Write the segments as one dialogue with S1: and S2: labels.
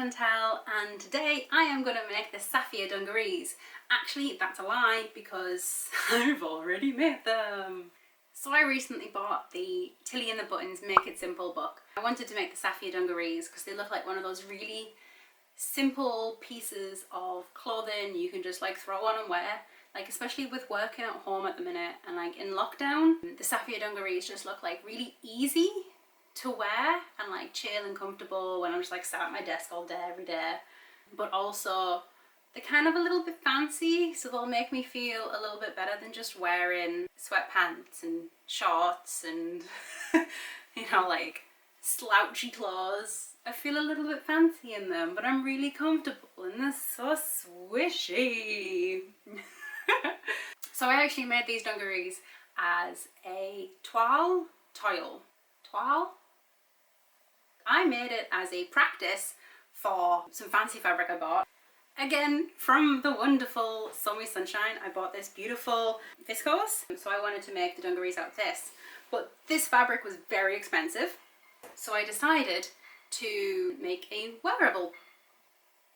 S1: Chantelle, and today I am going to make the SAFIYA dungarees. Actually, that's a lie because I've already made them. So I recently bought the Tilly and the Buttons Make It Simple book. I wanted to make the SAFIYA dungarees because they look like one of those really simple pieces of clothing you can just like throw on and wear. Like especially with working at home at the minute and like in lockdown, the SAFIYA dungarees just look like really easy to wear and like chill and comfortable when I'm just like sat at my desk all day every day. But also they're kind of a little bit fancy, so they'll make me feel a little bit better than just wearing sweatpants and shorts and you know, like slouchy clothes. I feel a little bit fancy in them, but I'm really comfortable and they're so swishy. So I actually made these dungarees as a toile. I made it as a practice for some fancy fabric I bought. Again, from the wonderful Summy Sunshine, I bought this beautiful viscose. So I wanted to make the dungarees out of this. But this fabric was very expensive. So I decided to make a wearable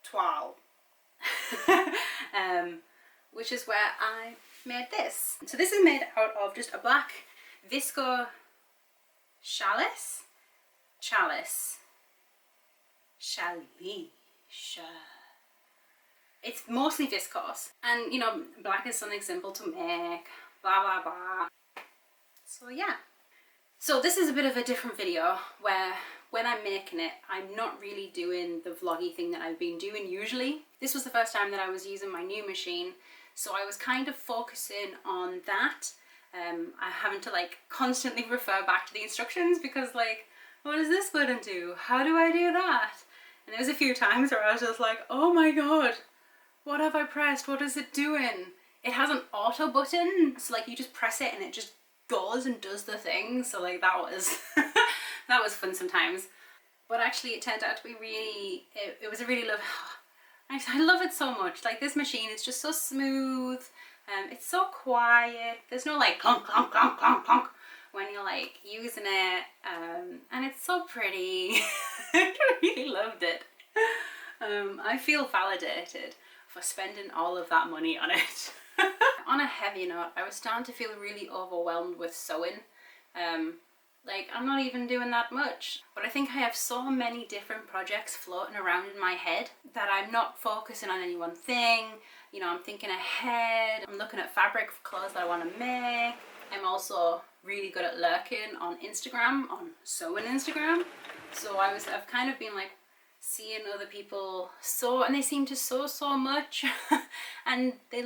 S1: toile. Which is where I made this. So this is made out of just a black visco chalice. It's mostly viscose, and you know, black is something simple to make, blah blah blah. So yeah. So this is a bit of a different video where when I'm making it, I'm not really doing the vloggy thing that I've been doing usually. This was the first time that I was using my new machine, so I was kind of focusing on that. I having to like constantly refer back to the instructions because like, what does this button do? How do I do that? And there was a few times where I was just like, oh my god, what have I pressed? What is it doing? It has an auto button, so like you just press it and it just goes and does the thing. So like that was that was fun sometimes. But actually it turned out to be really, it was a really I love it so much. Like this machine is just so smooth. It's so quiet. There's no like clunk clunk clunk clunk clunk when you're like using it, and it's so pretty. I really loved it. I feel validated for spending all of that money on it. On a heavy note, I was starting to feel really overwhelmed with sewing. Like I'm not even doing that much, but I think I have so many different projects floating around in my head that I'm not focusing on any one thing. You know, I'm thinking ahead, I'm looking at fabric for clothes that I want to make. I'm also really good at lurking on Instagram, on sewing Instagram. So I've kind of been like seeing other people sew, and they seem to sew so much and they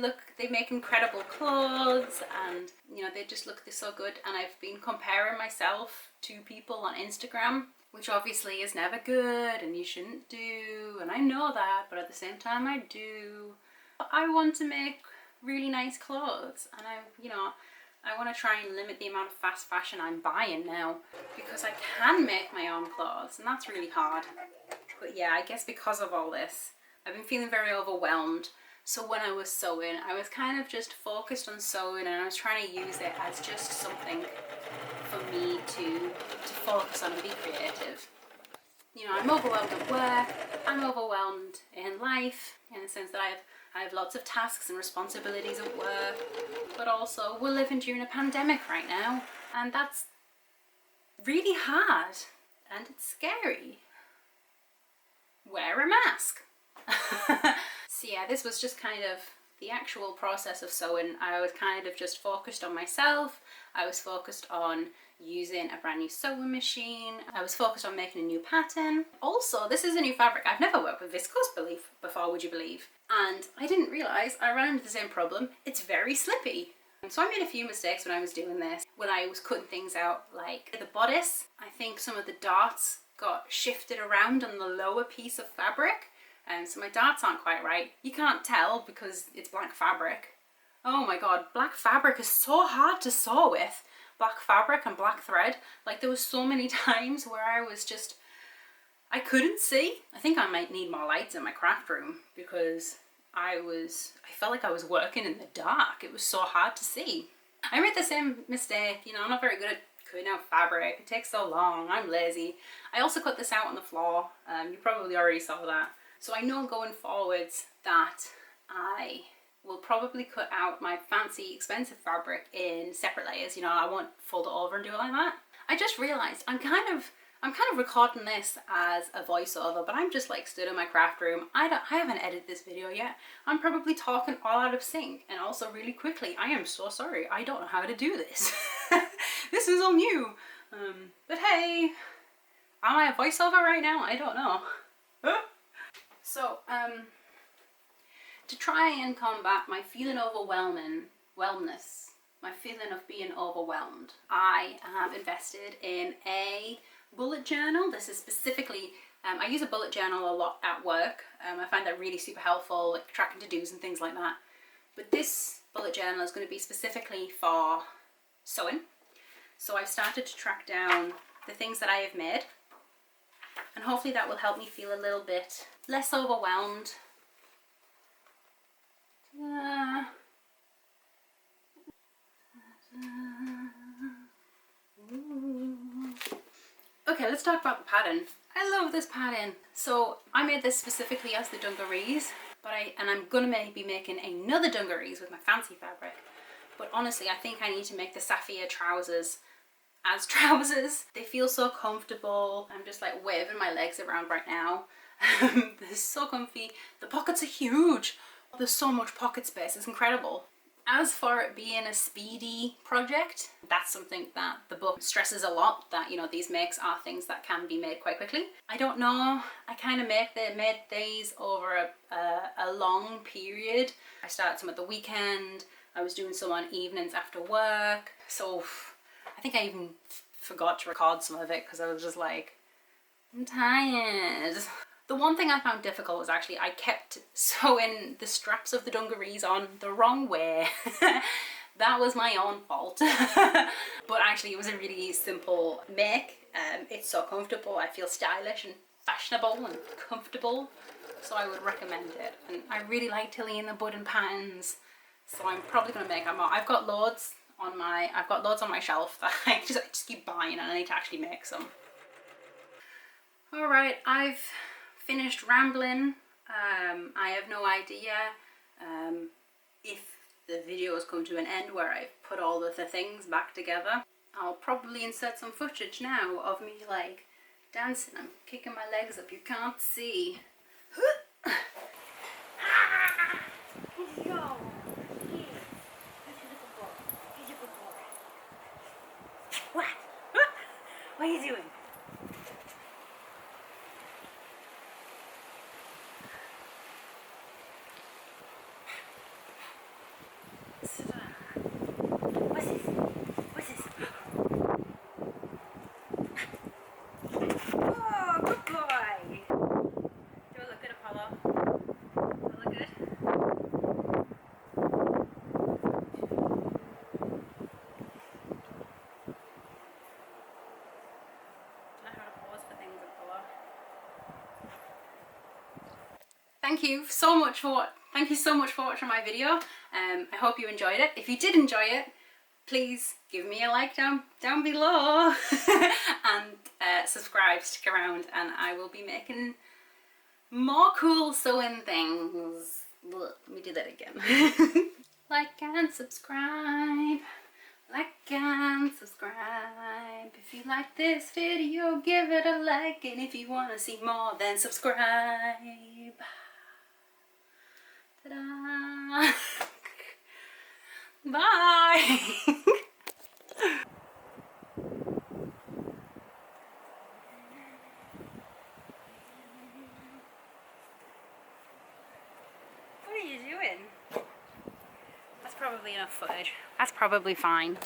S1: make incredible clothes, and you know, they just look so good. And I've been comparing myself to people on Instagram, which obviously is never good and you shouldn't do, and I know that, but at the same time I do. I want to make really nice clothes, and I want to try and limit the amount of fast fashion I'm buying now, because I can make my own clothes, and that's really hard. But yeah, I guess because of all this, I've been feeling very overwhelmed. So when I was sewing, I was kind of just focused on sewing, and I was trying to use it as just something for me to focus on and be creative. You know, I'm overwhelmed at work, I'm overwhelmed in life, in the sense that I have lots of tasks and responsibilities at work, but also we're living during a pandemic right now, and that's really hard and it's scary. Wear a mask. So yeah, this was just kind of the actual process of sewing. I was kind of just focused on myself. I was focused on using a brand new sewing machine. I was focused on making a new pattern. Also, this is a new fabric. I've never worked with viscose before, would you believe? And I didn't realise I ran into the same problem. It's very slippy. So I made a few mistakes when I was doing this. When I was cutting things out, like the bodice, I think some of the darts got shifted around on the lower piece of fabric. So my darts aren't quite right. You can't tell because it's black fabric. Oh my god, black fabric is so hard to sew with. Black fabric and black thread. Like there was so many times where I couldn't see. I think I might need more lights in my craft room because I felt like I was working in the dark. It was so hard to see. I made the same mistake. You know, I'm not very good at cutting out fabric. It takes so long. I'm lazy. I also cut this out on the floor. You probably already saw that. So I know going forwards that I will probably cut out my fancy expensive fabric in separate layers. You know, I won't fold it over and do it like that. I just realized I'm kind of recording this as a voiceover, but I'm just like stood in my craft room. I haven't edited this video yet. I'm probably talking all out of sync and also really quickly. I am so sorry. I don't know how to do this. This is all new. But hey, am I a voiceover right now? I don't know. So, to try and combat my feeling wellness, my feeling of being overwhelmed, I have invested in a bullet journal. This is specifically, I use a bullet journal a lot at work. I find that really super helpful, like tracking to-dos and things like that. But this bullet journal is going to be specifically for sewing. So I've started to track down the things that I have made, and hopefully that will help me feel a little bit less overwhelmed. Okay, let's talk about the pattern. I love this pattern. So I made this specifically as the dungarees, but I'm gonna be making another dungarees with my fancy fabric. But honestly, I think I need to make the Safiya trousers as trousers. They feel so comfortable. I'm just like waving my legs around right now. They're so comfy. The pockets are huge. There's so much pocket space. It's incredible. As for it being a speedy project, that's something that the book stresses a lot, that, you know, these makes are things that can be made quite quickly. I don't know. I kind of made these over a long period. I started some at the weekend. I was doing some on evenings after work. So I think I even forgot to record some of it because I was just like, I'm tired. The one thing I found difficult was actually I kept sewing the straps of the dungarees on the wrong way. That was my own fault. But actually it was a really simple make. It's so comfortable. I feel stylish and fashionable and comfortable. So I would recommend it. And I really like Tilly and the Button patterns. So I'm probably going to make more. I've got loads on my shelf that I just keep buying, and I need to actually make some. Alright, I've finished rambling. I have no idea if the video has come to an end where I've put all the things back together. I'll probably insert some footage now of me like dancing. I'm kicking my legs up, you can't see. What? What are you doing? What's this? What's this? Oh, good boy. Do I look good, Apollo? Do I look good? Thank you so much for watching my video. I hope you enjoyed it. If you did enjoy it, please give me a like down below and subscribe, stick around, and I will be making more cool sewing things. Let me do that again. Like and subscribe. Like and subscribe. If you like this video, give it a like, and if you want to see more, then subscribe. Ta-da! Bye! What are you doing? That's probably enough footage. That's probably fine.